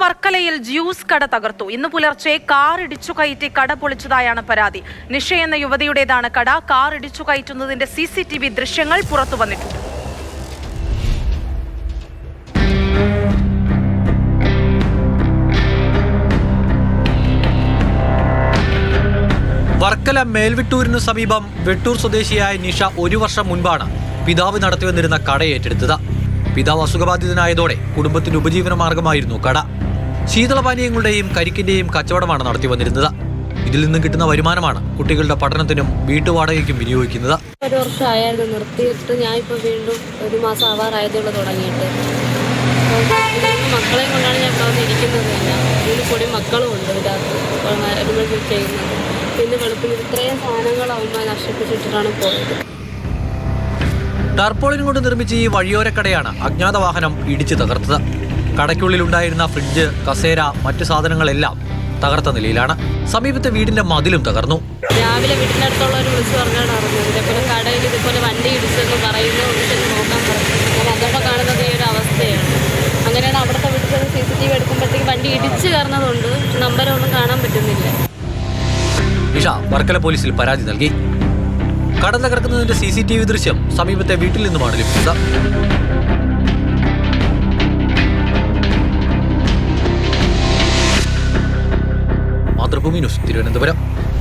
വർക്കലയിൽ ജ്യൂസ് കട തകർത്തു. ഇന്ന് പുലർച്ചെ കാർ ഇടിച്ചു കയറ്റി കട പൊളിച്ചതായാണ് പരാതി. നിഷ എന്ന യുവതിയുടേതാണ് കട. കാർ ഇടിച്ചു കയറ്റുന്നതിന്റെ CCTV ദൃശ്യങ്ങൾ പുറത്തു വന്നിട്ടുണ്ട്. വർക്കല മേൽവിട്ടൂരിനു സമീപം വെട്ടൂർ സ്വദേശിയായ നിഷ 1 വർഷം മുൻപാണ് പിതാവ് നടത്തിവന്നിരുന്ന കട ഏറ്റെടുത്തത്. പിതാവ് അസുഖബാധിതനായതോടെ കുടുംബത്തിന്റെ ഉപജീവന മാർഗമായിരുന്നു കട. ശീതളപാനീയങ്ങളുടെയും കരിക്കിന്റെയും കച്ചവടമാണ് നടത്തി വന്നിരുന്നത്. ഇതിൽ നിന്നും കിട്ടുന്ന വരുമാനമാണ് കുട്ടികളുടെ പഠനത്തിനും വീട്ടുവാടകയ്ക്കും വിനിയോഗിക്കുന്നത്. 1 വർഷമായിരുന്നു നിർത്തിയിട്ട്. ഞാൻ ഇപ്പോൾ വീണ്ടും 1 മാസം ആവാറായതുള്ള തുടങ്ങിയിട്ട്. മക്കളെയും കൊണ്ടാണ് ഞാൻ ഇവിടെ ഇരിക്കുന്നത്. ഇതിൽ കൂടി മക്കളും ഉണ്ട് ഇതിനകത്ത് ചെയ്യുന്നത്. പിന്നെ വെളുപ്പിന് ഇത്രയും സാധനങ്ങളാവുമ്പോൾ നഷ്ടപ്പെട്ടിട്ടാണ് പോയത്. ടാർപോളിൻ കൊണ്ട് നിർമ്മിച്ച ഈ വഴിയോരക്കടയാണ് അജ്ഞാത വാഹനം ഇടിച്ചു തകർത്തത്. കടയ്ക്കുള്ളിലുണ്ടായിരുന്ന ഫ്രിഡ്ജ്, കസേര, മറ്റു സാധനങ്ങളെല്ലാം തകർത്ത നിലയിലാണ്. സമീപത്തെ വീടിന്റെ മതിലും തകർന്നു. രാവിലെ വീട്ടിനടുത്തുള്ളവർ വിളിച്ചു പറഞ്ഞാണ് അറിഞ്ഞത്. ഇതേപോലെ കടയിൽ ഇതുപോലെ വണ്ടി ഇടിച്ചെന്ന് പറയുന്നു. നോക്കാൻ പറഞ്ഞു. ഞാൻ അതോടെ കാണുന്നത് ഈ ഒരു അവസ്ഥയാണ്. അങ്ങനെയാണ് അവിടുത്തെ വീട്ടിൽ CCTV എടുക്കുമ്പോഴത്തേക്ക് വണ്ടി ഇടിച്ചു കയറുന്നതുകൊണ്ട് നമ്പരൊന്നും കാണാൻ പറ്റുന്നില്ല. നിഷ വർക്കല പോലീസിൽ പരാതി നൽകി. കട തകർക്കുന്നതിന്റെ CCTV ദൃശ്യം സമീപത്തെ വീട്ടിൽ നിന്നുമാണ് ലഭിച്ചത്. മാതൃഭൂമി ന്യൂസ്, തിരുവനന്തപുരം.